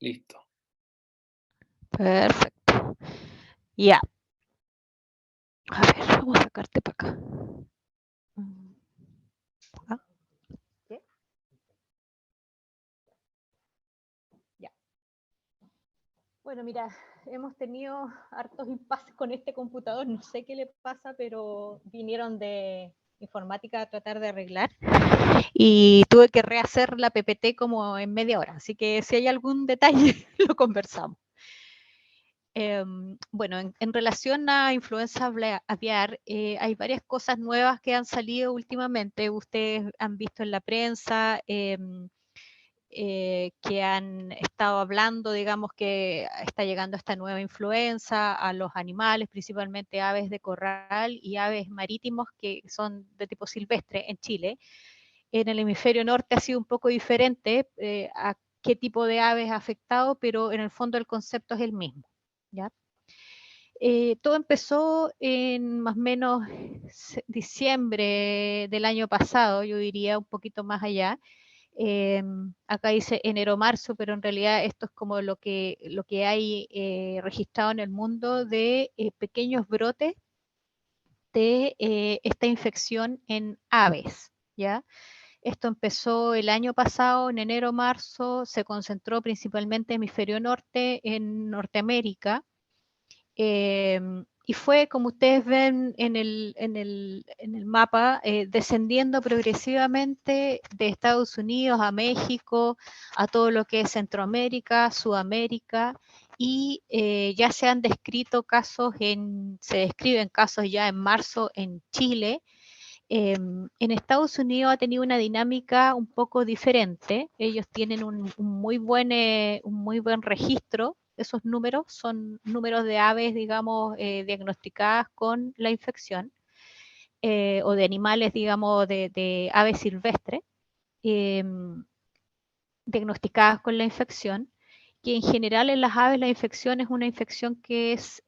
Listo. Perfecto. Ya. A ver, vamos a sacarte para acá. ¿Ah? ¿Qué? Ya. Bueno, mira, hemos tenido hartos impases con este computador. No sé qué le pasa, pero vinieron de informática a tratar de arreglar. Y tuve que rehacer la PPT como en media hora. Así que si hay algún detalle, lo conversamos. Bueno, en relación a influenza aviar, hay varias cosas nuevas que han salido últimamente. Ustedes han visto en la prensa que han estado hablando, digamos, que está llegando esta nueva influenza a los animales, principalmente aves de corral y aves marítimos que son de tipo silvestre en Chile. En el hemisferio norte ha sido un poco diferente a qué tipo de aves ha afectado, pero en el fondo el concepto es el mismo. ¿Ya? Todo empezó en más o menos diciembre del año pasado, yo diría un poquito más allá. Acá dice enero-marzo, pero en realidad esto es como lo que hay registrado en el mundo de pequeños brotes de esta infección en aves, ¿ya? Esto empezó el año pasado, en enero-marzo, se concentró principalmente en hemisferio norte, en Norteamérica, y fue, como ustedes ven en el mapa, descendiendo progresivamente de Estados Unidos a México, a todo lo que es Centroamérica, Sudamérica, y ya se han descrito casos, se describen casos ya en marzo en Chile. En Estados Unidos ha tenido una dinámica un poco diferente. Ellos tienen un muy buen registro. Esos números son números de aves, digamos, diagnosticadas con la infección, o de animales, digamos, de aves silvestres, eh, diagnosticadas con la infección, que en general en las aves la infección es una infección que es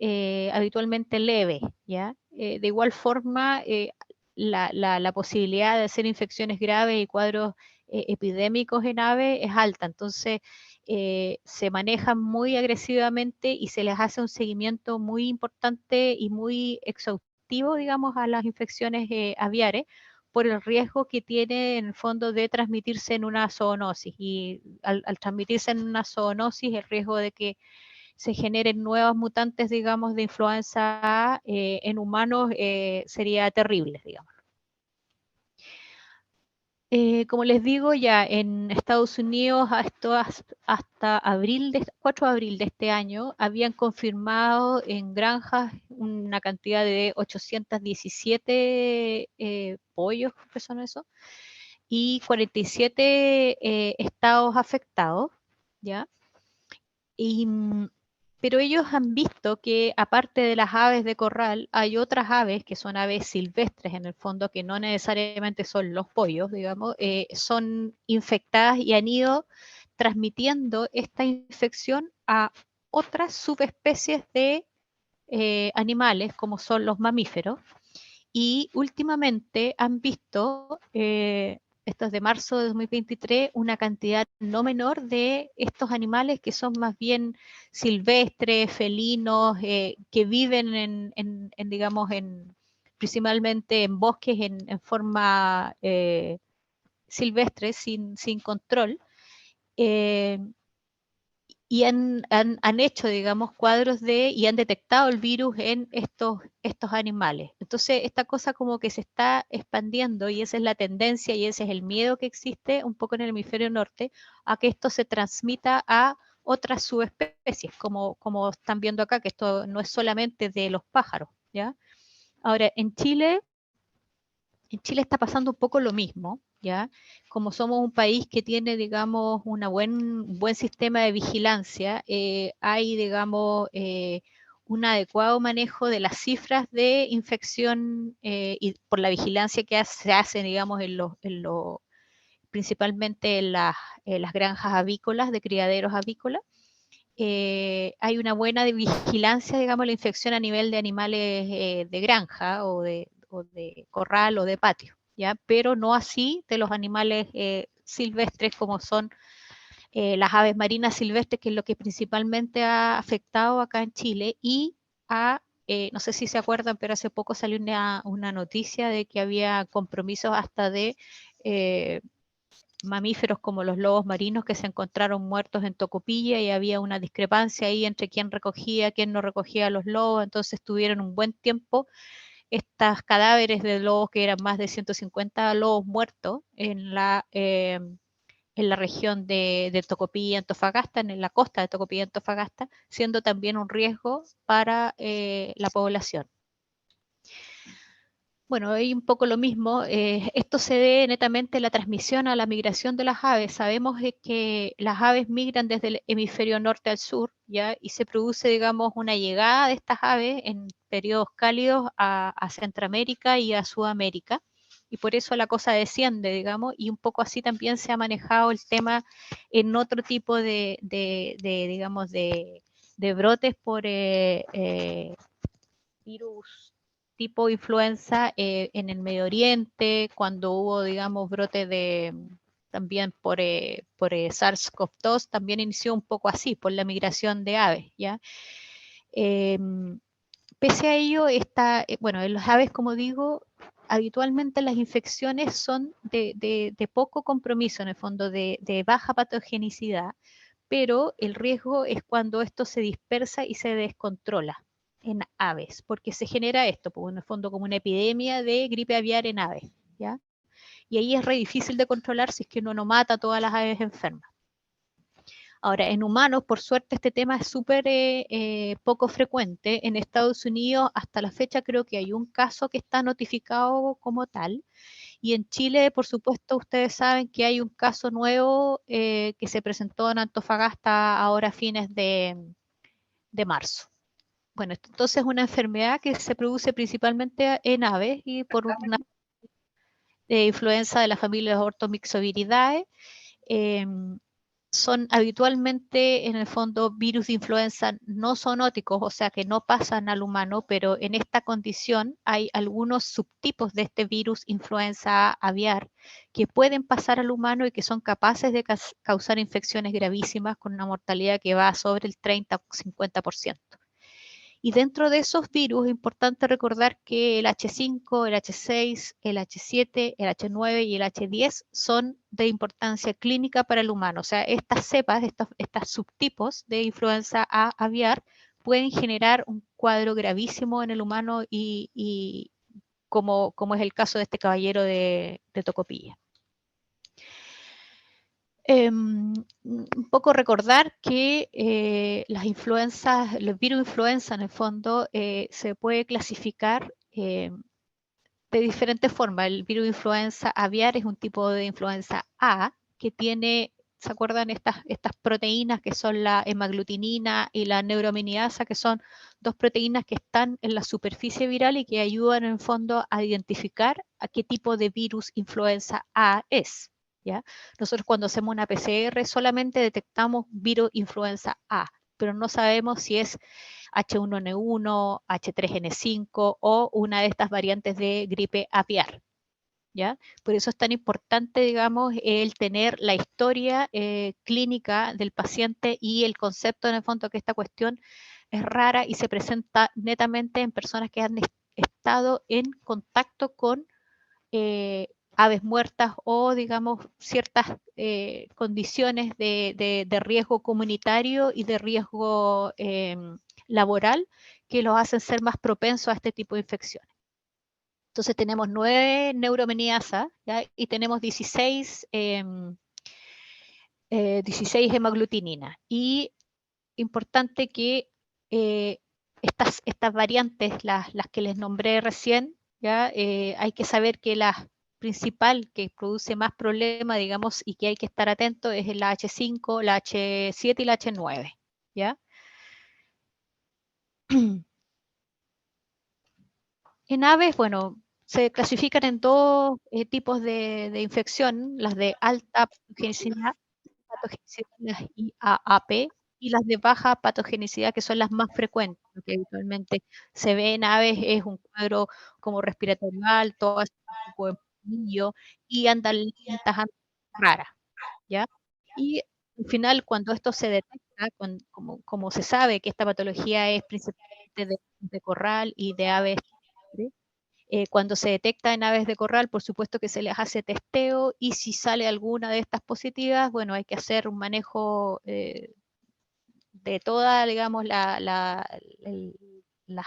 habitualmente leve, ¿ya? De igual forma, la posibilidad de hacer infecciones graves y cuadros epidémicos en aves es alta, entonces se manejan muy agresivamente y se les hace un seguimiento muy importante y muy exhaustivo, digamos, a las infecciones aviares, por el riesgo que tiene en el fondo de transmitirse en una zoonosis. Y al transmitirse en una zoonosis, el riesgo de que se generen nuevas mutantes, digamos, de influenza A en humanos sería terrible, digamos. Como les digo, ya en Estados Unidos hasta 4 de abril de este año habían confirmado en granjas una cantidad de 817 pollos, ¿qué son eso? Y 47 estados afectados, ¿ya? Y, pero ellos han visto que aparte de las aves de corral, hay otras aves que son aves silvestres en el fondo, que no necesariamente son los pollos, digamos, son infectadas y han ido transmitiendo esta infección a otras subespecies de animales, como son los mamíferos, y últimamente han visto, esto es de marzo de 2023, una cantidad no menor de estos animales que son más bien silvestres, felinos, que viven digamos, principalmente en bosques en forma silvestre, sin control. Eh, y han hecho, digamos, cuadros y han detectado el virus en estos animales. Entonces, esta cosa como que se está expandiendo y esa es la tendencia y ese es el miedo que existe un poco en el hemisferio norte, a que esto se transmita a otras subespecies, como están viendo acá, que esto no es solamente de los pájaros, ¿ya? Ahora, en Chile está pasando un poco lo mismo, ¿ya? Como somos un país que tiene, digamos, un buen sistema de vigilancia, hay, digamos, un adecuado manejo de las cifras de infección y por la vigilancia que se hace, digamos, principalmente en las granjas avícolas, de criaderos avícolas. Hay una buena vigilancia, digamos, la infección a nivel de animales de granja o de corral o de patio, ¿ya? Pero no así de los animales silvestres como son las aves marinas silvestres, que es lo que principalmente ha afectado acá en Chile, y no sé si se acuerdan, pero hace poco salió una noticia de que había compromisos hasta de mamíferos como los lobos marinos que se encontraron muertos en Tocopilla, y había una discrepancia ahí entre quién recogía, quién no recogía a los lobos. Entonces tuvieron un buen tiempo estos cadáveres de lobos, que eran más de 150 lobos muertos en la región de Tocopilla, Antofagasta, en la costa de Tocopilla, Antofagasta, siendo también un riesgo para la población. Bueno, hay un poco lo mismo. Esto se debe netamente a la transmisión, a la migración de las aves. Sabemos que las aves migran desde el hemisferio norte al sur, ¿ya? Y se produce, digamos, una llegada de estas aves en periodos cálidos a Centroamérica y a Sudamérica. Y por eso la cosa desciende, digamos, y un poco así también se ha manejado el tema en otro tipo digamos, de brotes por virus tipo influenza en el Medio Oriente, cuando hubo, digamos, brote también por SARS-CoV-2, también inició un poco así, por la migración de aves, ¿ya? Pese a ello, bueno, en las aves, como digo, habitualmente las infecciones son de poco compromiso, en el fondo, de baja patogenicidad, pero el riesgo es cuando esto se dispersa y se descontrola en aves, porque se genera esto, pues, en el fondo, como una epidemia de gripe aviar en aves, ¿ya? Y ahí es re difícil de controlar si es que uno no mata a todas las aves enfermas. Ahora, en humanos, por suerte, este tema es súper poco frecuente. En Estados Unidos, hasta la fecha, creo que hay un caso que está notificado como tal. Y en Chile, por supuesto, ustedes saben que hay un caso nuevo que se presentó en Antofagasta ahora a fines de marzo. Bueno, entonces es una enfermedad que se produce principalmente en aves y por una influenza de la familia Orthomyxoviridae. Eh, Son habitualmente, en el fondo, virus de influenza no zoonóticos, o sea que no pasan al humano, pero en esta condición hay algunos subtipos de este virus influenza aviar que pueden pasar al humano y que son capaces de causar infecciones gravísimas con una mortalidad que va sobre el 30 o 50%. Y dentro de esos virus es importante recordar que el H5, el H6, el H7, el H9 y el H10 son de importancia clínica para el humano. O sea, estas cepas, estos subtipos de influenza A aviar pueden generar un cuadro gravísimo en el humano y como es el caso de este caballero de Tocopilla. Un poco recordar que las influencias, los virus influenza en el fondo se puede clasificar de diferentes formas. El virus influenza aviar es un tipo de influenza A que tiene, ¿se acuerdan? Estas proteínas que son la hemaglutinina y la neuraminidasa, que son dos proteínas que están en la superficie viral y que ayudan en el fondo a identificar a qué tipo de virus influenza A es. ¿Ya? Nosotros cuando hacemos una PCR solamente detectamos virus influenza A, pero no sabemos si es H1N1, H3N5 o una de estas variantes de gripe aviar. ¿Ya? Por eso es tan importante, digamos, el tener la historia clínica del paciente y el concepto, en el fondo, que esta cuestión es rara y se presenta netamente en personas que han estado en contacto con aves muertas o, digamos, ciertas condiciones de riesgo comunitario y de riesgo laboral que los hacen ser más propensos a este tipo de infecciones. Entonces tenemos 9 neuromeniasas, ¿ya? Y tenemos 16 hemaglutininas. Y importante que estas variantes, las que les nombré recién, ¿ya? Hay que saber que la principal que produce más problemas, digamos, y que hay que estar atento es la H5, la H7 y la H9, ¿ya? En aves, bueno, se clasifican en dos tipos de infección, las de alta patogenicidad, las IAAP, y las de baja patogenicidad, que son las más frecuentes. Lo que habitualmente se ve en aves es un cuadro como respiratorio alto, así un poco de polillo, y andan lentas, andan raras, ¿ya? Y Al final, cuando esto se detecta, como se sabe que esta patología es principalmente de corral y de aves, cuando se detecta en aves de corral, por supuesto que se les hace testeo y si sale alguna de estas positivas, bueno, hay que hacer un manejo de todas, digamos, las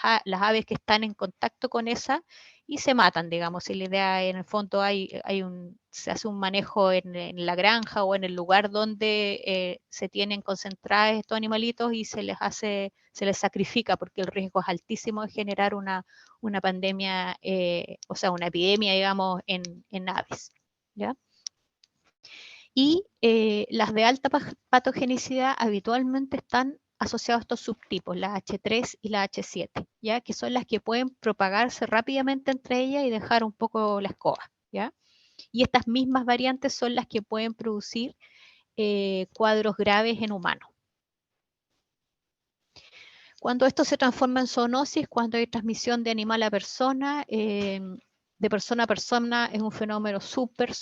aves que están en contacto con esa y se matan, digamos. Y la idea en el fondo se hace un manejo en la granja o en el lugar donde se tienen concentrados estos animalitos y se les sacrifica porque el riesgo es altísimo de generar una pandemia, o sea, una epidemia, digamos, en aves. ¿Ya? Y las de alta patogenicidad habitualmente están asociados a estos subtipos, la H3 y la H7, ¿ya? Que son las que pueden propagarse rápidamente entre ellas y dejar un poco la escoba, ¿ya? Y estas mismas variantes son las que pueden producir cuadros graves en humanos. Cuando esto se transforma en zoonosis, cuando hay transmisión de animal a persona, de persona a persona, es un fenómeno súper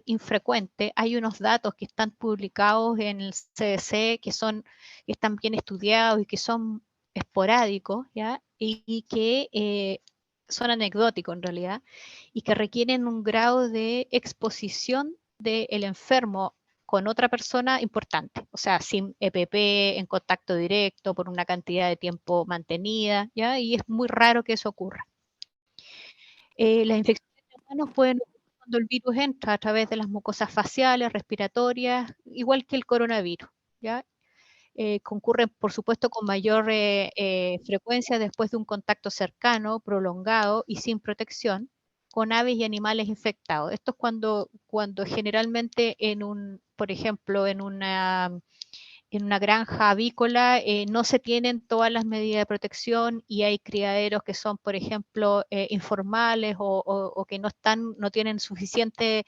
infrecuente. Hay unos datos que están publicados en el CDC que están bien estudiados y que son esporádicos, ¿ya? Y que son anecdóticos en realidad, y que requieren un grado de exposición del enfermo con otra persona importante, o sea, sin EPP, en contacto directo, por una cantidad de tiempo mantenida, ¿ya? Y es muy raro que eso ocurra. Las infecciones de humanos pueden ocurrir cuando el virus entra a través de las mucosas faciales, respiratorias, igual que el coronavirus, ¿ya? Concurren, por supuesto, con mayor frecuencia después de un contacto cercano, prolongado y sin protección con aves y animales infectados. Esto es cuando generalmente por ejemplo, en una granja avícola no se tienen todas las medidas de protección y hay criaderos que son, por ejemplo, informales o que no tienen suficiente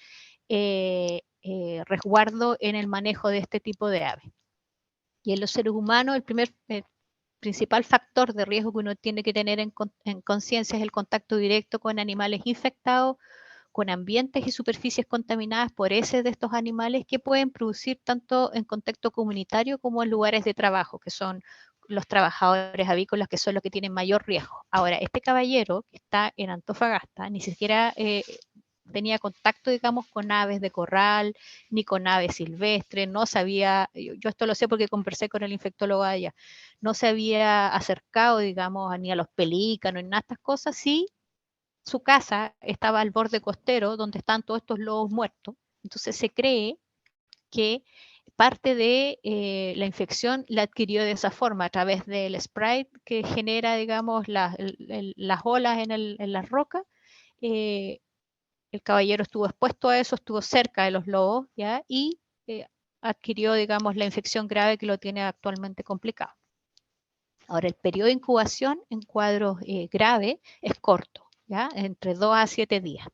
resguardo en el manejo de este tipo de aves. Y en los seres humanos, el principal factor de riesgo que uno tiene que tener en conciencia es el contacto directo con animales infectados, con ambientes y superficies contaminadas por heces de estos animales que pueden producir tanto en contexto comunitario como en lugares de trabajo, que son los trabajadores avícolas, que son los que tienen mayor riesgo. Ahora, este caballero que está en Antofagasta ni siquiera tenía contacto, digamos, con aves de corral, ni con aves silvestres, no sabía, yo esto lo sé porque conversé con el infectólogo allá, no se había acercado, digamos, ni a los pelícanos, ni a estas cosas, sí, su casa estaba al borde costero, donde están todos estos lobos muertos, entonces se cree que parte de la infección la adquirió de esa forma, a través del spray que genera, digamos, las olas en las rocas, eh, el caballero estuvo expuesto a eso, estuvo cerca de los lobos, ¿ya? Y adquirió, digamos, la infección grave que lo tiene actualmente complicado. Ahora, el periodo de incubación en cuadros graves es corto, ¿ya? Entre 2 a 7 días.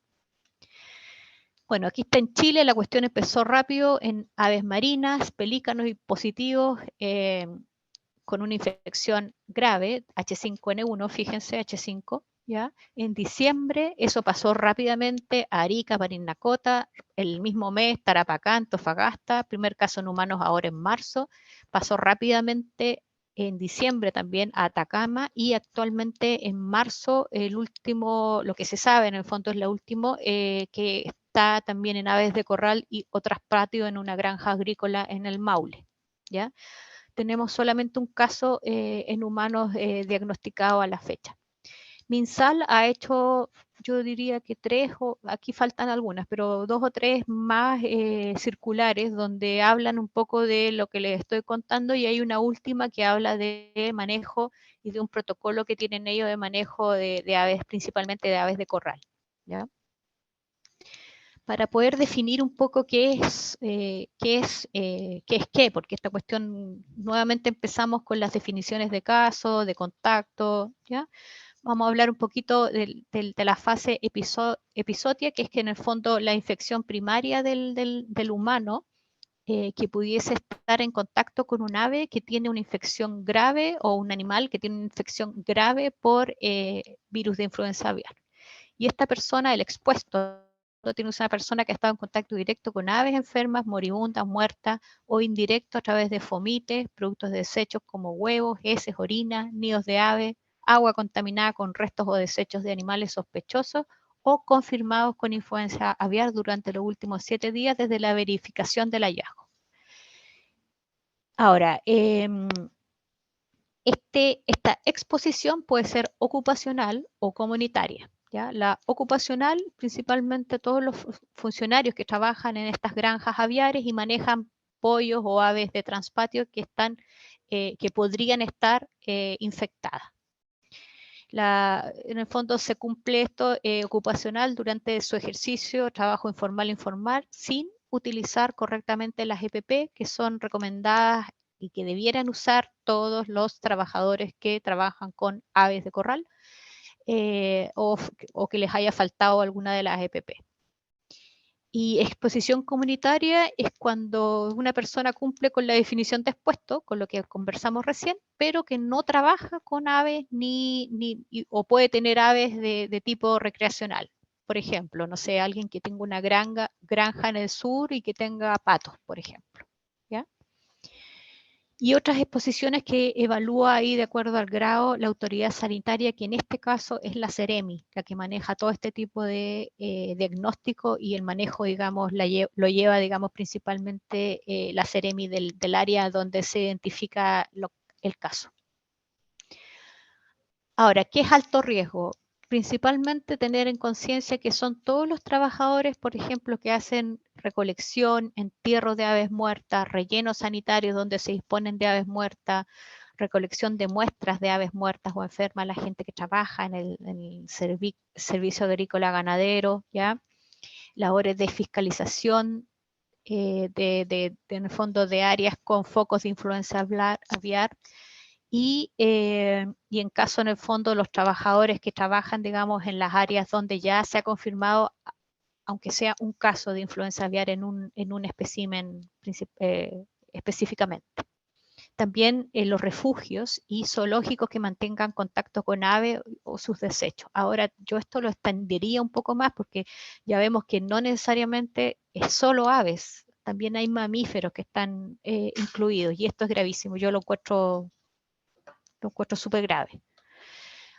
Bueno, aquí está en Chile, la cuestión empezó rápido en aves marinas, pelícanos y positivos con una infección grave, H5N1, fíjense, H5, ¿ya? En diciembre eso pasó rápidamente a Arica, Parinacota, el mismo mes, Tarapacá, Antofagasta, primer caso en humanos ahora en marzo, pasó rápidamente en diciembre también a Atacama y actualmente en marzo el último, lo que se sabe en el fondo es lo último, que está también en aves de corral y otras patios en una granja agrícola en el Maule, ¿ya? Tenemos solamente un caso en humanos diagnosticado a la fecha. MinSal ha hecho, yo diría que aquí faltan algunas, pero 2 o 3 más circulares donde hablan un poco de lo que les estoy contando y hay una última que habla de manejo y de un protocolo que tienen ellos de manejo de aves, principalmente de aves de corral, ¿ya? Para poder definir un poco qué, porque esta cuestión, nuevamente empezamos con las definiciones de caso, de contacto, ¿ya? Vamos a hablar un poquito de la fase episodia, que es que en el fondo la infección primaria del humano que pudiese estar en contacto con un ave que tiene una infección grave o un animal que tiene una infección grave por virus de influenza aviar. Y esta persona, el expuesto tiene una persona que ha estado en contacto directo con aves enfermas, moribundas, muertas o indirecto a través de fomites, productos de desechos como huevos, heces, orina, nidos de aves, agua contaminada con restos o desechos de animales sospechosos o confirmados con influenza aviar durante los últimos 7 días desde la verificación del hallazgo. Ahora, esta exposición puede ser ocupacional o comunitaria. ¿ya? La ocupacional, principalmente todos los funcionarios que trabajan en estas granjas aviares y manejan pollos o aves de transpatio que podrían estar infectadas. En el fondo se cumple esto ocupacional durante su ejercicio, trabajo informal, sin utilizar correctamente las EPP que son recomendadas y que debieran usar todos los trabajadores que trabajan con aves de corral o que les haya faltado alguna de las EPP. Y exposición comunitaria es cuando una persona cumple con la definición de expuesto, con lo que conversamos recién, pero que no trabaja con aves o puede tener aves de tipo recreacional. Por ejemplo, no sé, alguien que tenga una granja en el sur y que tenga patos, por ejemplo. ¿ya? Y otras exposiciones que evalúa ahí de acuerdo al grado la autoridad sanitaria, que en este caso es la Ceremi, la que maneja todo este tipo de diagnóstico y el manejo, digamos, lo lleva, digamos, principalmente la Ceremi del área donde se identifica el caso. Ahora, ¿qué es alto riesgo? Principalmente tener en conciencia que son todos los trabajadores, por ejemplo, que hacen recolección, entierro de aves muertas, rellenos sanitarios donde se disponen de aves muertas, recolección de muestras de aves muertas o enfermas, la gente que trabaja en el servicio agrícola ganadero, ¿ya? Labores de fiscalización en el fondo de áreas con focos de influenza aviar, y en caso en el fondo los trabajadores que trabajan, digamos, en las áreas donde ya se ha confirmado, aunque sea un caso de influenza aviar en un espécimen específicamente. También los refugios y zoológicos que mantengan contacto con aves o sus desechos. Ahora, yo esto lo extendería un poco más porque ya vemos que no necesariamente es solo aves, también hay mamíferos que están incluidos y esto es gravísimo. Yo lo encuentro súper grave.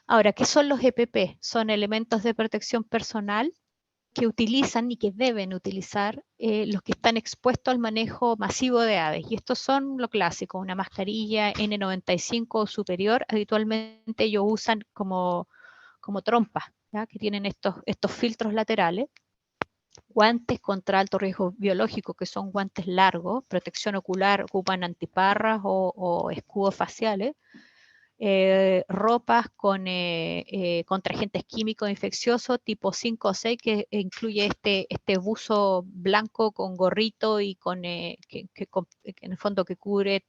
Ahora, ¿qué son los EPP? Son elementos de protección personal que utilizan y que deben utilizar los que están expuestos al manejo masivo de aves. Y estos son lo clásico, una mascarilla N95 o superior. Habitualmente ellos usan como trompas, ¿ya? Que tienen estos filtros laterales. Guantes contra alto riesgo biológico, que son guantes largos. Protección ocular, ocupan antiparras o escudos faciales. Ropas contra agentes químicos infecciosos tipo 5 o 6 que incluye este buzo blanco con gorrito y que en el fondo que cubre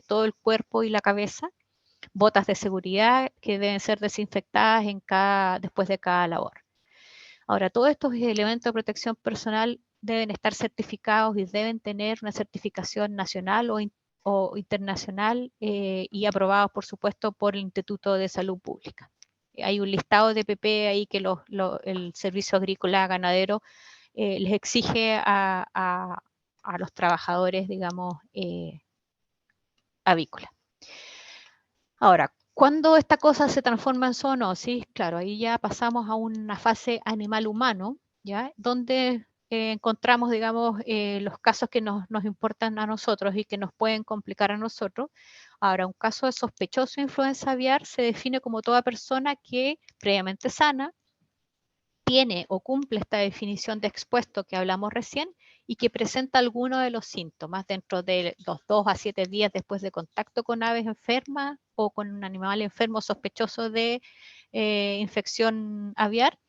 todo el cuerpo y la cabeza. Botas de seguridad que deben ser desinfectadas después de cada labor. Ahora, todos estos elementos de protección personal deben estar certificados y deben tener una certificación nacional o internacional y aprobados, por supuesto, por el Instituto de Salud Pública. Hay un listado de EPP ahí que el Servicio Agrícola Ganadero les exige a los trabajadores, digamos, avícolas. Ahora, ¿cuándo esta cosa se transforma en zoonosis? Claro, ahí ya pasamos a una fase animal-humano, ¿ya? Donde encontramos, digamos, los casos que nos importan a nosotros y que nos pueden complicar a nosotros. Ahora, un caso de sospechoso de influenza aviar se define como toda persona que previamente sana tiene o cumple esta definición de expuesto que hablamos recién y que presenta alguno de los síntomas dentro de los 2 a 7 días después de contacto con aves enfermas o con un animal enfermo sospechoso de infección aviar.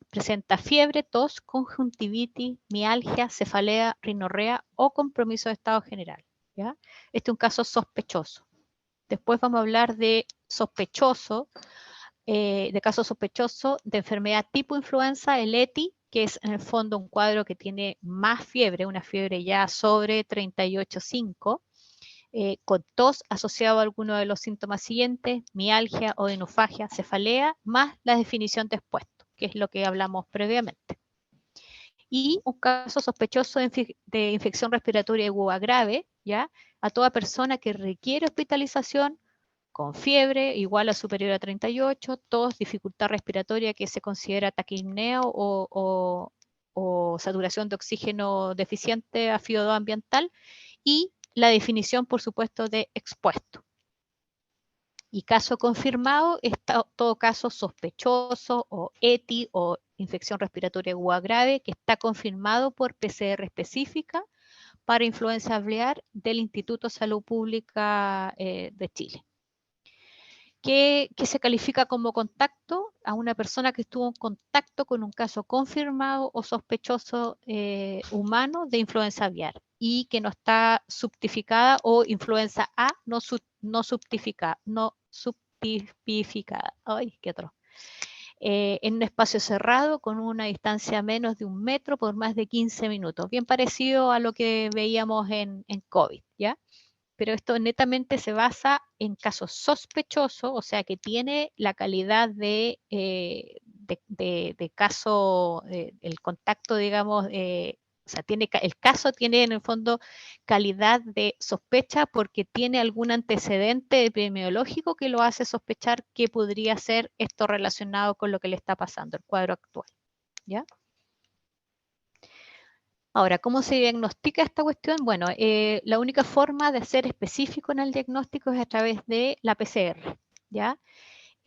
Presenta fiebre, tos, conjuntivitis, mialgia, cefalea, rinorrea o compromiso de estado general. ¿ya? Este es un caso sospechoso. Después vamos a hablar de sospechoso, de caso sospechoso de enfermedad tipo influenza, el ETI, que es en el fondo un cuadro que tiene más fiebre, una fiebre ya sobre 38,5, con tos asociado a alguno de los síntomas siguientes, mialgia o enofagia, cefalea, más la definición de expuesto, que es lo que hablamos previamente. y un caso sospechoso de infección respiratoria aguda grave, ¿ya? A toda persona que requiere hospitalización con fiebre igual o superior a 38, tos, dificultad respiratoria que se considera taquipnea o saturación de oxígeno deficiente a FIO2 ambiental, y la definición, por supuesto, de expuesto. Y caso confirmado es todo caso sospechoso o ETI o infección respiratoria aguda grave que está confirmado por PCR específica para influenza aviar del Instituto de Salud Pública de Chile. Que se califica como contacto a una persona que estuvo en contacto con un caso confirmado o sospechoso humano de influenza aviar y que no está subtificada, o influenza A no subtificada. Ay, qué otro. En un espacio cerrado con una distancia menos de 1 metro por más de 15 minutos. Bien parecido a lo que veíamos en COVID, ¿ya? Pero esto netamente se basa en casos sospechosos, o sea que tiene la calidad de caso, el contacto, digamos, o sea, el caso tiene en el fondo calidad de sospecha porque tiene algún antecedente epidemiológico que lo hace sospechar que podría ser esto relacionado con lo que le está pasando, el cuadro actual, ¿ya? Ahora, ¿cómo se diagnostica esta cuestión? Bueno, la única forma de ser específico en el diagnóstico es a través de la PCR, ¿ya?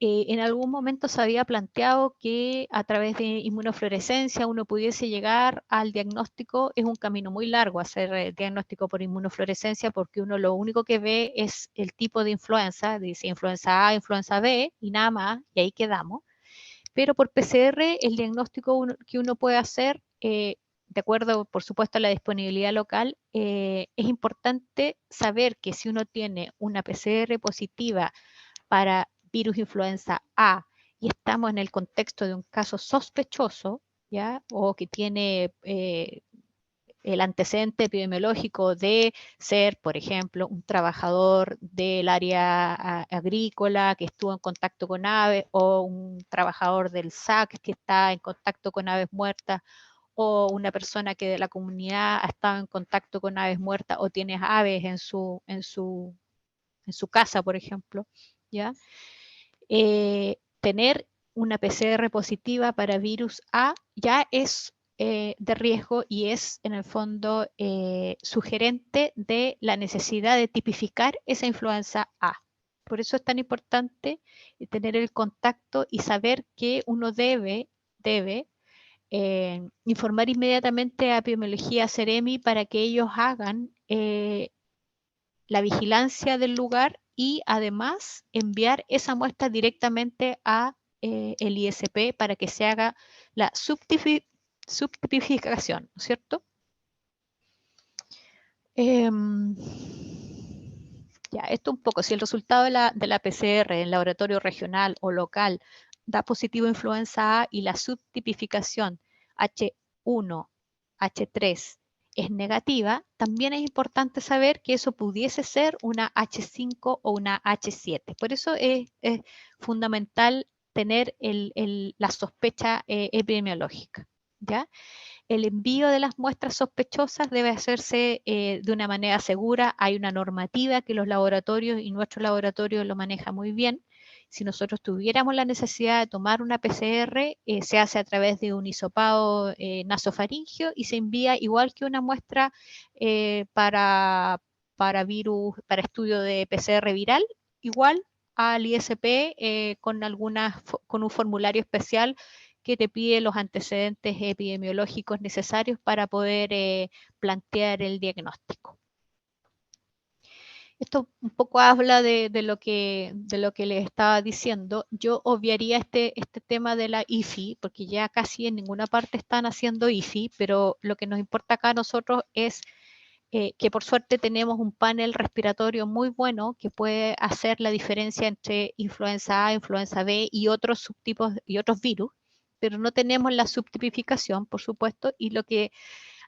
En algún momento se había planteado que a través de inmunofluorescencia uno pudiese llegar al diagnóstico. Es un camino muy largo hacer diagnóstico por inmunofluorescencia porque uno lo único que ve es el tipo de influenza, dice influenza A, influenza B y nada más, y ahí quedamos. Pero por PCR el diagnóstico que uno puede hacer, de acuerdo, por supuesto, a la disponibilidad local, es importante saber que si uno tiene una PCR positiva para virus influenza A y estamos en el contexto de un caso sospechoso, ¿ya? O que tiene el antecedente epidemiológico de ser, por ejemplo, un trabajador del área agrícola que estuvo en contacto con aves, o un trabajador del SAC que está en contacto con aves muertas, o una persona que de la comunidad ha estado en contacto con aves muertas o tiene aves en su casa, por ejemplo, ¿ya? Tener una PCR positiva para virus A ya es de riesgo y es en el fondo sugerente de la necesidad de tipificar esa influenza A. Por eso es tan importante tener el contacto y saber que uno debe informar inmediatamente a Epidemiología Ceremi para que ellos hagan la vigilancia del lugar y además enviar esa muestra directamente a el ISP para que se haga la subtipificación, ¿no es cierto? Ya, esto un poco, si el resultado de la PCR en laboratorio regional o local da positivo influenza A y la subtipificación H1, H3 es negativa, también es importante saber que eso pudiese ser una H5 o una H7. Por eso es fundamental tener la sospecha epidemiológica, ¿ya? El envío de las muestras sospechosas debe hacerse de una manera segura. Hay una normativa que los laboratorios y nuestro laboratorio lo maneja muy bien. Si nosotros tuviéramos la necesidad de tomar una PCR, se hace a través de un hisopado nasofaringeo y se envía igual que una muestra para virus, para estudio de PCR viral, igual al ISP con un formulario especial que te pide los antecedentes epidemiológicos necesarios para poder plantear el diagnóstico. Esto un poco habla de lo que les estaba diciendo. Yo obviaría este tema de la IFI, porque ya casi en ninguna parte están haciendo IFI, pero lo que nos importa acá a nosotros es que por suerte tenemos un panel respiratorio muy bueno que puede hacer la diferencia entre influenza A, influenza B y otros subtipos y otros virus, pero no tenemos la subtipificación, por supuesto, y lo que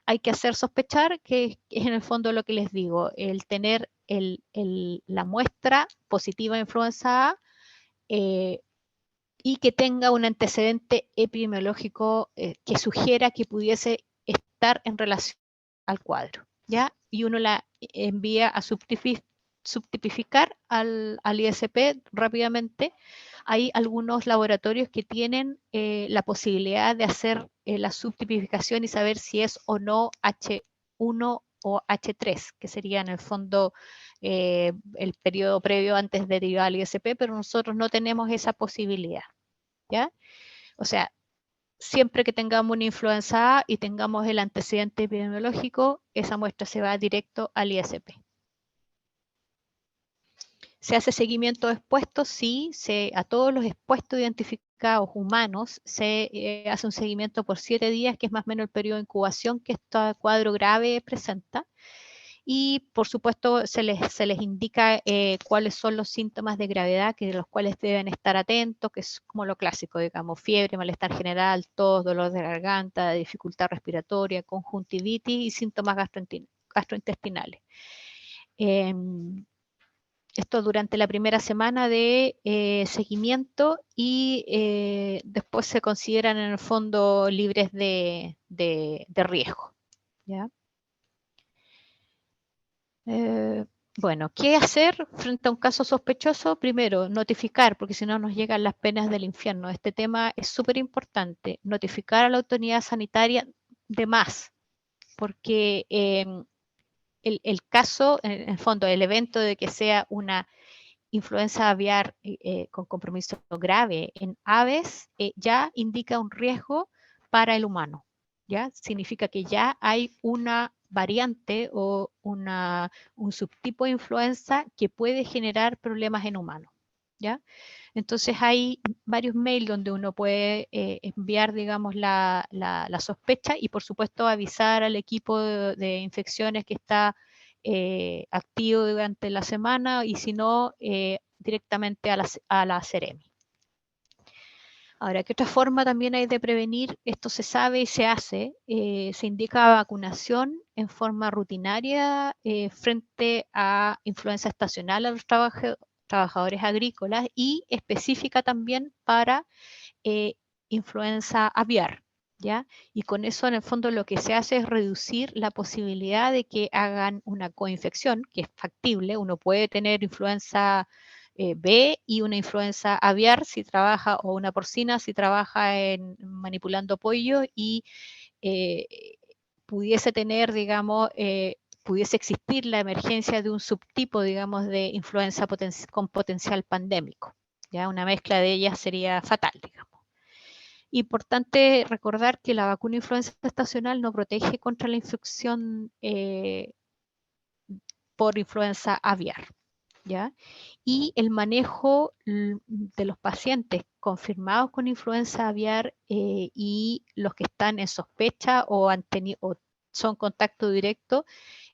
hay que hacer sospechar que es en el fondo lo que les digo, el tener la muestra positiva de influenza A y que tenga un antecedente epidemiológico que sugiera que pudiese afectar en relación al cuadro, ¿ya? Y uno la envía a subtipificar al ISP rápidamente. Hay algunos laboratorios que tienen la posibilidad de hacer la subtipificación y saber si es o no H1 o H3, que sería en el fondo el periodo previo antes de derivar al ISP, pero nosotros no tenemos esa posibilidad, ¿ya? O sea, siempre que tengamos una influenza A y tengamos el antecedente epidemiológico, esa muestra se va directo al ISP. ¿Se hace seguimiento de expuestos? Sí, a todos los expuestos identificados humanos se hace un seguimiento por 7 días, que es más o menos el periodo de incubación que este cuadro grave presenta. Y por supuesto se les indica cuáles son los síntomas de gravedad de los cuales deben estar atentos, que es como lo clásico, digamos, fiebre, malestar general, tos, dolor de garganta, dificultad respiratoria, conjuntivitis y síntomas gastrointestinales. Esto durante la primera semana de seguimiento y después se consideran en el fondo libres de riesgo, ¿ya? Bueno, ¿qué hacer frente a un caso sospechoso? Primero, notificar, porque si no nos llegan las penas del infierno. Este tema es súper importante. Notificar a la autoridad sanitaria de más, porque el caso, en el fondo, el evento de que sea una influenza aviar con compromiso grave en aves ya indica un riesgo para el humano. ¿Ya? Significa que ya hay una variante o un subtipo de influenza que puede generar problemas en humanos. ¿Ya? Entonces hay varios mails donde uno puede enviar, digamos, la sospecha y por supuesto avisar al equipo de infecciones que está activo durante la semana y si no, directamente a la Seremi. Ahora, ¿qué otra forma también hay de prevenir? Esto se sabe y se hace. Se indica vacunación en forma rutinaria frente a influenza estacional a los trabajadores agrícolas y específica también para influenza aviar. ¿Ya? Y con eso en el fondo lo que se hace es reducir la posibilidad de que hagan una coinfección, que es factible. Uno puede tener influenza B y una influenza aviar si trabaja, o una porcina si trabaja en manipulando pollo y eh, pudiese tener, digamos, pudiese existir la emergencia de un subtipo, digamos, de influenza con potencial pandémico. ¿Ya? Una mezcla de ellas sería fatal, digamos. Importante recordar que la vacuna influenza estacional no protege contra la infección por influenza aviar, ¿ya? Y el manejo de los pacientes confirmados con influenza aviar y los que están en sospecha o son contacto directo,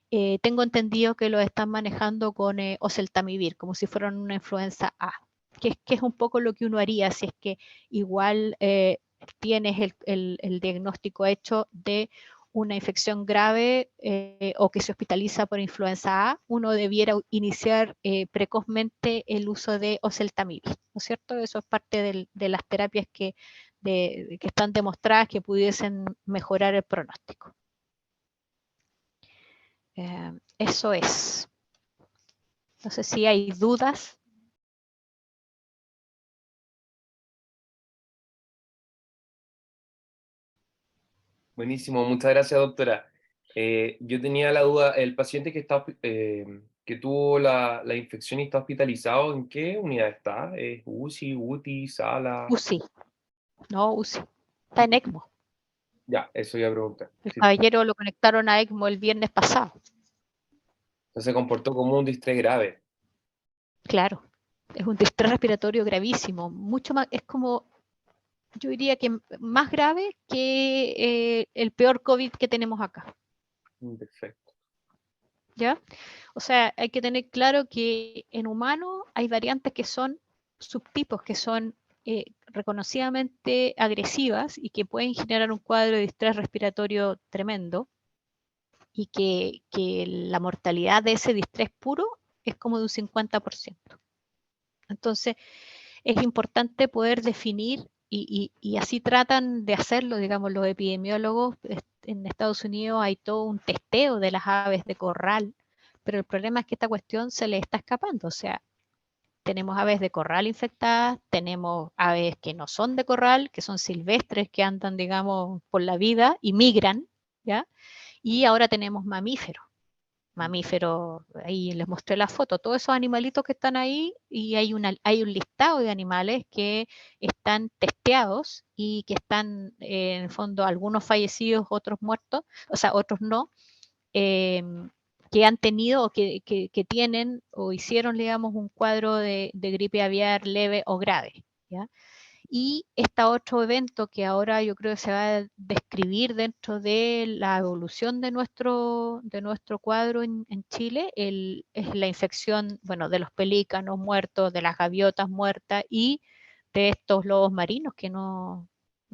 tengo entendido que lo están manejando con oseltamivir, como si fueran una influenza A, que es un poco lo que uno haría si es que igual tienes el diagnóstico hecho de una infección grave o que se hospitaliza por influenza A, uno debiera iniciar precozmente el uso de oseltamivir, ¿no es cierto? Eso es parte de las terapias que están demostradas que pudiesen mejorar el pronóstico. Eso es. No sé si hay dudas. Buenísimo, muchas gracias, doctora. Yo tenía la duda, el paciente que tuvo la infección y está hospitalizado, ¿en qué unidad está? ¿Es UCI, UTI, sala? UCI, no UCI. Está en ECMO. Ya, eso iba a preguntar. El Sí. caballero lo conectaron a ECMO el viernes pasado. Entonces se comportó como un distrés grave. Claro, es un distrés respiratorio gravísimo. Mucho más, es como, yo diría que más grave que el peor COVID que tenemos acá. Perfecto. ¿Ya? O sea, hay que tener claro que en humano hay variantes que son subtipos, que son reconocidamente agresivas y que pueden generar un cuadro de estrés respiratorio tremendo y que la mortalidad de ese distrés puro es como de un 50%. Entonces, es importante poder definir y así tratan de hacerlo, digamos, los epidemiólogos, en Estados Unidos hay todo un testeo de las aves de corral, pero el problema es que esta cuestión se le está escapando. O sea, tenemos aves de corral infectadas, tenemos aves que no son de corral, que son silvestres, que andan, digamos, por la vida y migran, ¿ya? Y ahora tenemos mamíferos, ahí les mostré la foto, todos esos animalitos que están ahí, y hay un listado de animales que están testeados y que están, en el fondo, algunos fallecidos, otros muertos, o sea, otros no, eh, que han tenido o que tienen o hicieron, digamos, un cuadro de gripe aviar leve o grave, ¿ya? Y este otro evento que ahora yo creo que se va a describir dentro de la evolución de nuestro cuadro en Chile, es la infección, bueno, de los pelícanos muertos, de las gaviotas muertas y de estos lobos marinos que no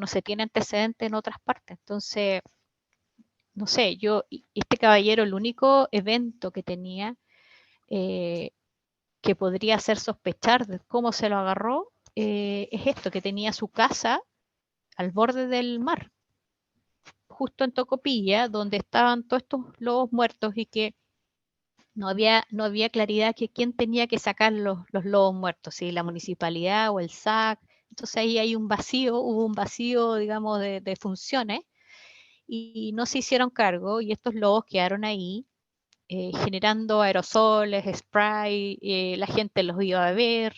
se tiene antecedente en otras partes. Entonces, no sé, este caballero, el único evento que tenía eh, que podría hacer sospechar de cómo se lo agarró, es esto, que tenía su casa al borde del mar, justo en Tocopilla, donde estaban todos estos lobos muertos y que no había claridad que quién tenía que sacar los lobos muertos, si la municipalidad o el SAC. Entonces ahí hay un vacío, hubo un vacío, digamos, de funciones y no se hicieron cargo y estos lobos quedaron ahí generando aerosoles, spray, la gente los iba a ver.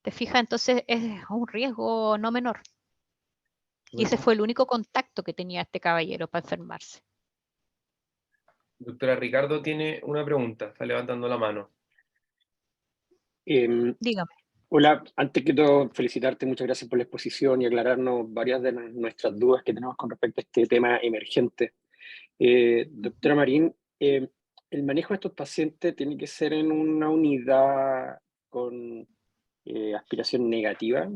¿Te fijas? Entonces es un riesgo no menor. Y ese Bueno, fue el único contacto que tenía este caballero para enfermarse. doctora Ricardo tiene una pregunta, está levantando la mano. Em, Dígame. Hola, antes que todo, felicitarte, muchas gracias por la exposición y aclararnos varias de nuestras dudas que tenemos con respecto a este tema emergente. Doctora Marín, ¿el manejo de estos pacientes tiene que ser en una unidad con aspiración negativa?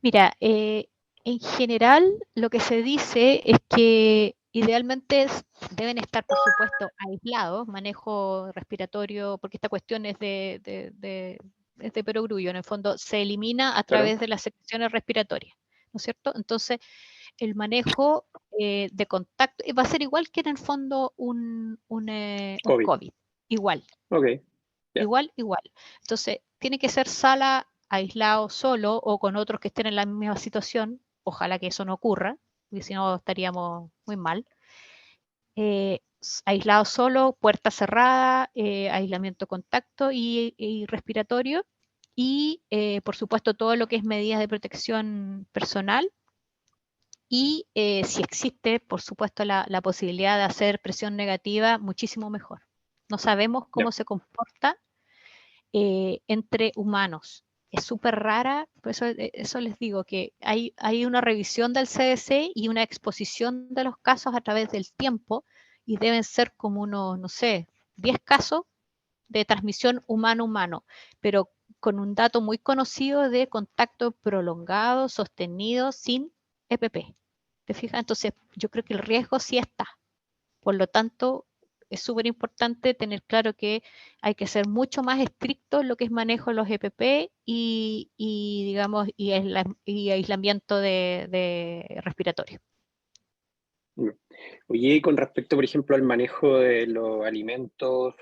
Mira, en general lo que se dice es que idealmente deben estar, por supuesto, aislados, manejo respiratorio, porque esta cuestión es de perogrullo, en el fondo se elimina a Claro, través de las secreciones respiratorias, ¿no es cierto? Entonces, el manejo de contacto va a ser igual que en el fondo un COVID. COVID, igual, Ok, ya, igual. Entonces, tiene que ser sala aislado solo o con otros que estén en la misma situación. Ojalá que eso no ocurra, porque si no estaríamos muy mal. Aislado solo, puerta cerrada, aislamiento contacto y respiratorio. Y, por supuesto, todo lo que es medidas de protección personal. Y si existe, por supuesto, la posibilidad de hacer presión negativa, muchísimo mejor. No sabemos ya, cómo se comporta entre humanos. Es súper rara, por eso les digo que hay una revisión del CDC y una exposición de los casos a través del tiempo y deben ser como unos, no sé, 10 casos de transmisión humano-humano, pero con un dato muy conocido de contacto prolongado, sostenido, sin EPP. ¿Te fijas? Entonces, yo creo que el riesgo sí está. Por lo tanto, es súper importante tener claro que hay que ser mucho más estricto en lo que es manejo de los EPP digamos, y aislamiento de respiratorio. ya. Oye, y con respecto, por ejemplo, al manejo de los alimentos,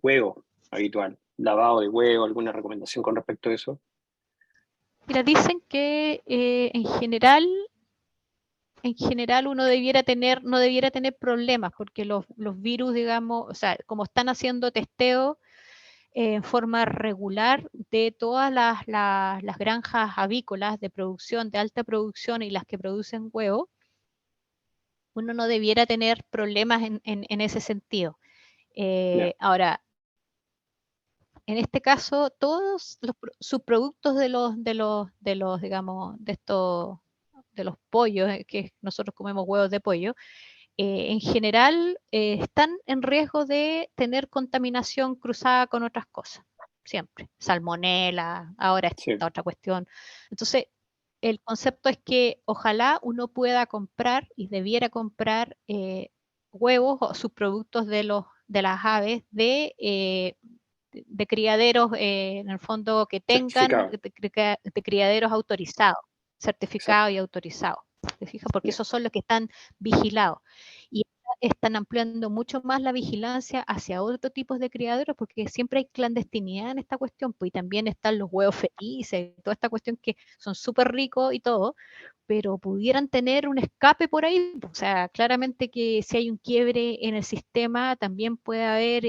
huevo habitual, lavado de huevo, ¿alguna recomendación con respecto a eso? Mira, dicen que en general uno no debiera tener problemas porque los virus, digamos, o sea, como están haciendo testeo en forma regular de todas las granjas avícolas de producción, de alta producción y las que producen huevo, uno no debiera tener problemas en ese sentido. Ya, Ahora, en este caso, todos los subproductos digamos, de los pollos, que nosotros comemos huevos de pollo, en general están en riesgo de tener contaminación cruzada con otras cosas, siempre. Salmonela, ahora sí, esta otra cuestión. Entonces, el concepto es que ojalá uno pueda comprar y debiera comprar huevos o subproductos de las aves de criaderos, en el fondo, que tengan certificado, de criaderos autorizados, exacto. certificados y autorizados. ¿te fijas? Porque esos son los que están vigilados. Y están ampliando mucho más la vigilancia hacia otro tipo de criaderos, porque siempre hay clandestinidad en esta cuestión, pues, y también están los huevos felices, toda esta cuestión que son súper ricos y todo, pero pudieran tener un escape por ahí. O sea, claramente que si hay un quiebre en el sistema, también puede haber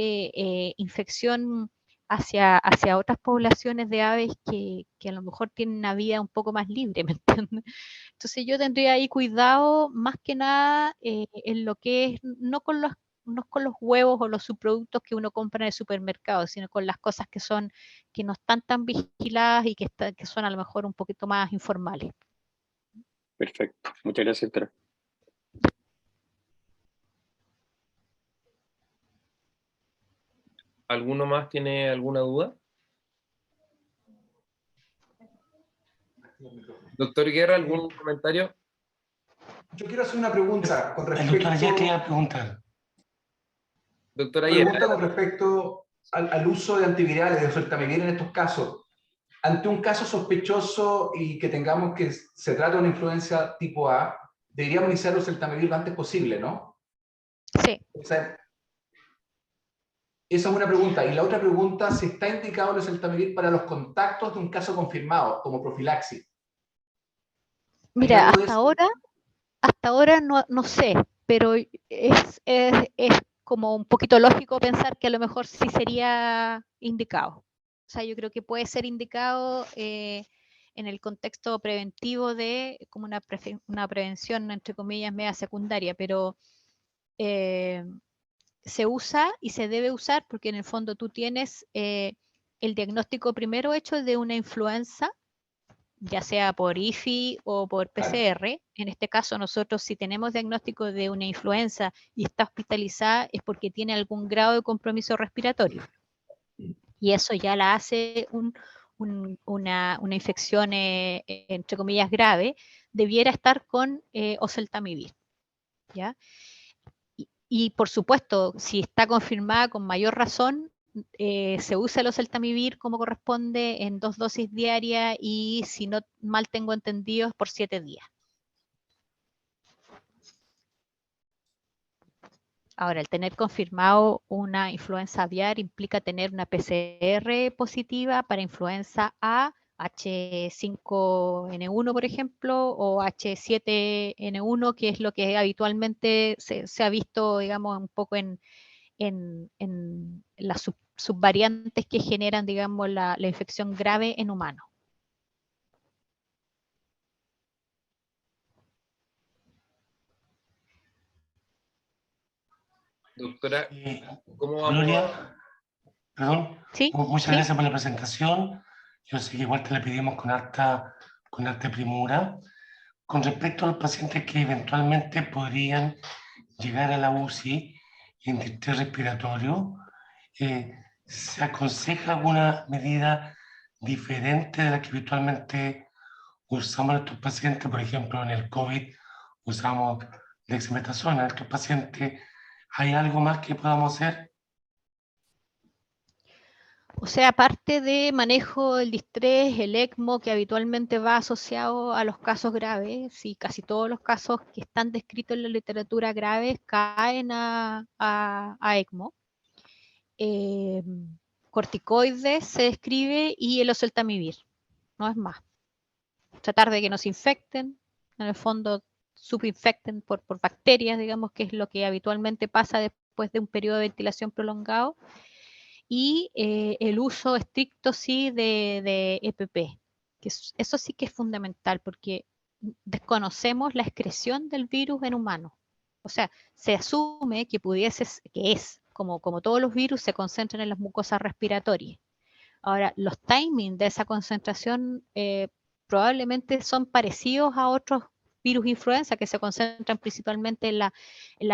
infección hacia otras poblaciones de aves que a lo mejor tienen una vida un poco más libre, ¿me entiendes? Entonces yo tendría ahí cuidado más que nada en lo que es, no con los huevos o los subproductos que uno compra en el supermercado, sino con las cosas que no están tan vigiladas y que son a lo mejor un poquito más informales. Perfecto. Muchas gracias, doctora. ¿Alguno más tiene alguna duda? Doctor Guerra, ¿algún comentario? Yo quiero hacer una pregunta con El doctor ayer respecto, quería preguntar. Doctora Guerra. pregunta con respecto al uso de antivirales, de oseltamivir en estos casos. Ante un caso sospechoso y que tengamos que se trata de una influencia tipo A, deberíamos iniciar el oseltamivir lo antes posible, ¿no? Sí. O sea, esa es una pregunta. Y la otra pregunta, si está indicado el oseltamivir para los contactos de un caso confirmado, como profilaxis. Mira, algo de eso? hasta ahora no sé, pero es como un poquito lógico pensar que a lo mejor sí sería indicado. O sea, yo creo que puede ser indicado en el contexto preventivo de como una prevención, entre comillas, media secundaria, pero se usa y se debe usar porque en el fondo tú tienes el diagnóstico primero hecho de una influenza, ya sea por IFI o por PCR. En este caso, nosotros si tenemos diagnóstico de una influenza y está hospitalizada es porque tiene algún grado de compromiso respiratorio. Y eso ya la hace una infección, entre comillas, grave, debiera estar con oseltamivir. ¿Ya? Y por supuesto, si está confirmada con mayor razón, se usa el oseltamivir como corresponde en 2 dosis diarias y si no mal tengo entendido es por 7 días. Ahora, el tener confirmado una influenza aviar implica tener una PCR positiva para influenza A, H5N1, por ejemplo, o H7N1, que es lo que habitualmente se ha visto, digamos, un poco en las subvariantes que generan, digamos, la infección grave en humanos. Doctora, ¿cómo vamos Gloria, perdón, ¿Sí? muchas ¿Sí? gracias por la presentación. Yo sé que igual te la pedimos con harta premura. Con respecto a los pacientes que eventualmente podrían llegar a la UCI en distrés respiratorio, ¿se aconseja alguna medida diferente de la que habitualmente usamos en estos pacientes? Por ejemplo, en el COVID usamos dexametasona. En estos pacientes, ¿hay algo más que podamos hacer? O sea, aparte de manejo del distrés, el ECMO, que habitualmente va asociado a los casos graves, y casi todos los casos que están descritos en la literatura graves caen a ECMO. Corticoides se describe y el oseltamivir, no es más. Tratar de que no se infecten, en el fondo subinfecten por bacterias, digamos, que es lo que habitualmente pasa después de un periodo de ventilación prolongado, y el uso estricto, sí, de EPP, que eso sí que es fundamental, porque desconocemos la excreción del virus en humanos. O sea, se asume que como todos los virus, se concentran en las mucosas respiratorias. Ahora, los timings de esa concentración probablemente son parecidos a otros virus influenza que se concentran principalmente en la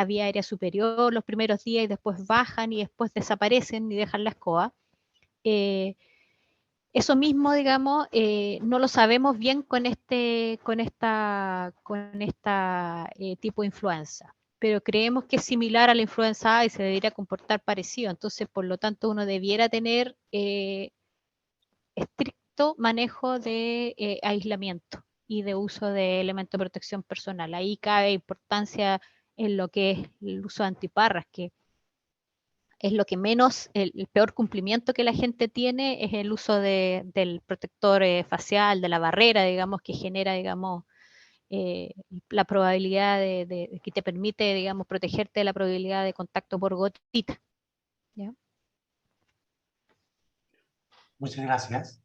vía aérea superior los primeros días y después bajan y después desaparecen y dejan la escoba. Eso mismo, digamos, no lo sabemos bien con esta tipo de influenza, pero creemos que es similar a la influenza A y se debería comportar parecido. Entonces, por lo tanto, uno debiera tener estricto manejo de aislamiento y de uso de elementos de protección personal. Ahí cabe importancia en lo que es el uso de antiparras, que es lo que menos, el peor cumplimiento que la gente tiene es el uso del protector facial, de la barrera, digamos, que genera, digamos, la probabilidad que te permite, digamos, protegerte de la probabilidad de contacto por gotita. ¿Ya? Muchas gracias.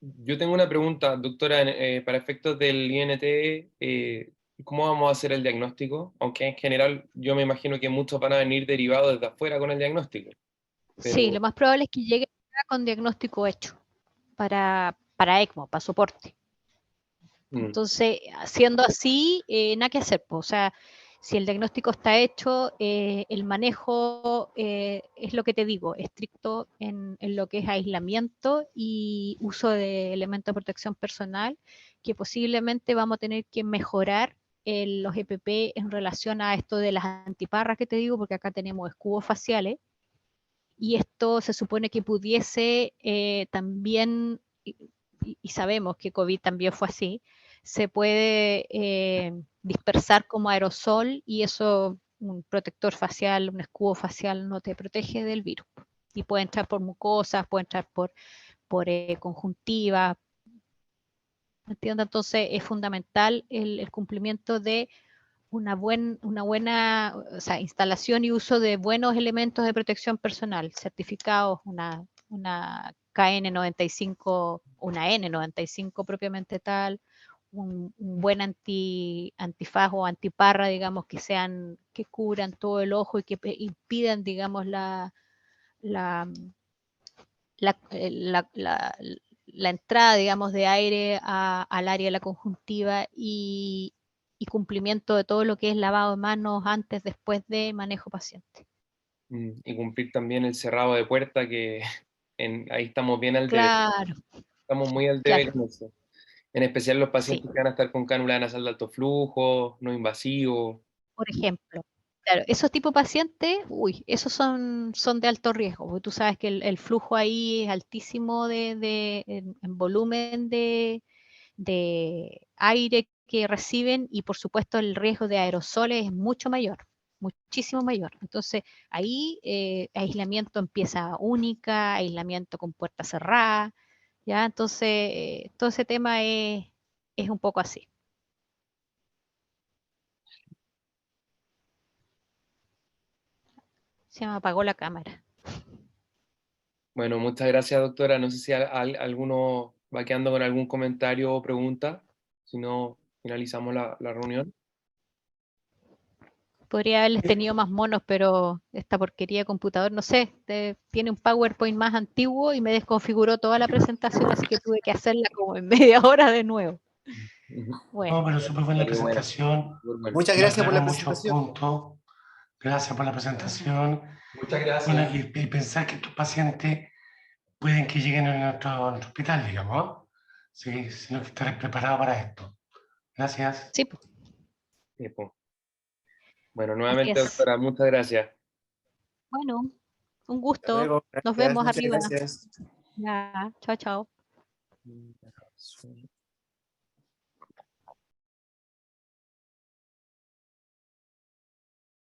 Yo tengo una pregunta, doctora, para efectos del INT, ¿cómo vamos a hacer el diagnóstico? Aunque en general yo me imagino que muchos van a venir derivados desde afuera con el diagnóstico. Sí, lo más probable es que llegue con diagnóstico hecho para ECMO, para soporte. Entonces, siendo así, nada que hacer. O sea, si el diagnóstico está hecho, el manejo es lo que te digo, estricto en lo que es aislamiento y uso de elementos de protección personal, que posiblemente vamos a tener que mejorar los EPP en relación a esto de las antiparras que te digo, porque acá tenemos escudos faciales, y esto se supone que pudiese también, y sabemos que COVID también fue así, se puede dispersar como aerosol y eso, un protector facial, un escudo facial no te protege del virus. Y puede entrar por mucosas, puede entrar por conjuntiva. ¿Entiendes? Entonces es fundamental el cumplimiento de una buena, o sea, instalación y uso de buenos elementos de protección personal, certificados, una KN95, una N95 propiamente tal, un buen antifaz o antiparra, digamos, que cubran todo el ojo y que impidan, digamos, la entrada, digamos, de aire al área de la conjuntiva y cumplimiento de todo lo que es lavado de manos antes, después de manejo paciente. Y cumplir también el cerrado de puerta, que ahí estamos bien al debe. Claro, Estamos muy al debe claro, con eso. En especial los sí, pacientes que van a estar con cánula nasal de alto flujo, no invasivo. por ejemplo. Claro, esos tipos de pacientes, esos son de alto riesgo, porque tú sabes que el flujo ahí es altísimo en volumen de aire que reciben y por supuesto el riesgo de aerosoles es mucho mayor, muchísimo mayor. Entonces ahí aislamiento en pieza única, aislamiento con puerta cerrada, ¿ya? Entonces todo ese tema es un poco así. Se me apagó la cámara. Bueno, muchas gracias, doctora. No sé si alguno va quedando con algún comentario o pregunta. Si no, finalizamos la reunión. Podría haberles tenido más monos, pero esta porquería de computador, no sé, tiene un PowerPoint más antiguo y me desconfiguró toda la presentación, así que tuve que hacerla como en media hora de nuevo. Bueno. No, pero súper buena Qué buena. presentación. Muchas gracias por la Muchos presentación. puntos. Gracias por la presentación. Muchas gracias. Bueno, y pensar que estos pacientes pueden que lleguen a nuestro hospital, digamos, ¿no? Sí, sino que estar preparados para esto. Gracias. Sí, pues, Sí, po. Bueno, así nuevamente, es. doctora, muchas gracias. Bueno, un Hasta gusto. luego. Nos Gracias, vemos muchas arriba. gracias. Ya, chao, chao.